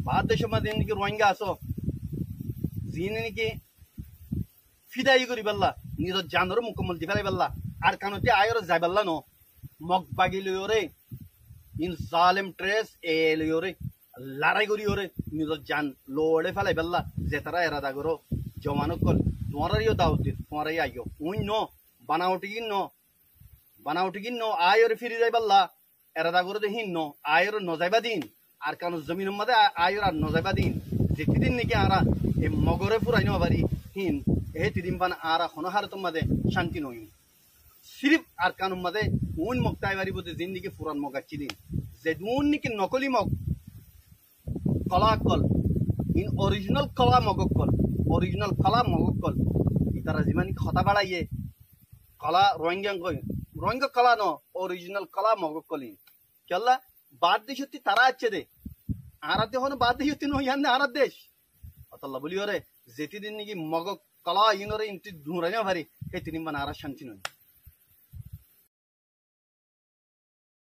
বাদ দেশ মধ্যে নাকি রোহিঙ্গা আসো যিনি নাকি ফিদাই করি বেল্লা নিজের জানর মুকম্মল দি ফেলাই বেল্লা আর কানতে আয়র যাই বেল্লা ন মগ বাগি লইরে ইন জালেম ট্রেস এ লইরে লড়াই করি ওরে নিজের জান লড়ে ফেলাই বেল্লা যে তারা এরাদা করো জমানক কল তোমারও দাও দিত তোমারই আইও উই ন বানাউটি কিন ন আয়রে ফিরি যাই বেল্লা এরাদা করে দেহিন ন আয়র নজাইবা দিন আর কানো জমিনের মধ্যে আয়র আর নজাইবা দিন যেদিন নাকি আরা এই মগরে ফুরাই নেওয়া পারি হিন এ তিদিন পান আরা হনহার তোমাদে শান্তি নই সিরিফ আর কানুন মাদে উন মগতাই বাড়ি বলতে জিন্দিকে ফুরান মগাচ্ছি দিন যে উন নাকি নকলি মগ কলা কল ইন অরিজিনাল কলা মগকল অরিজিনাল কলা মগকল ইতারা যিমানি খতা বাড়াইয়ে কলা রোহিঙ্গা কলা ন অরিজিনাল কলা মগকলি কেল্লা বাদ দেশ তারা আছে দে আরাতে হন বাদ দেশ নই ইয়ান আরাত দেশ অতল্লা বলি ওরে যেতি দিন নাকি মগ কলা ইনরে ইনটি ধুরাইনা ভারি এই তিনিমান আরা শান্তি নই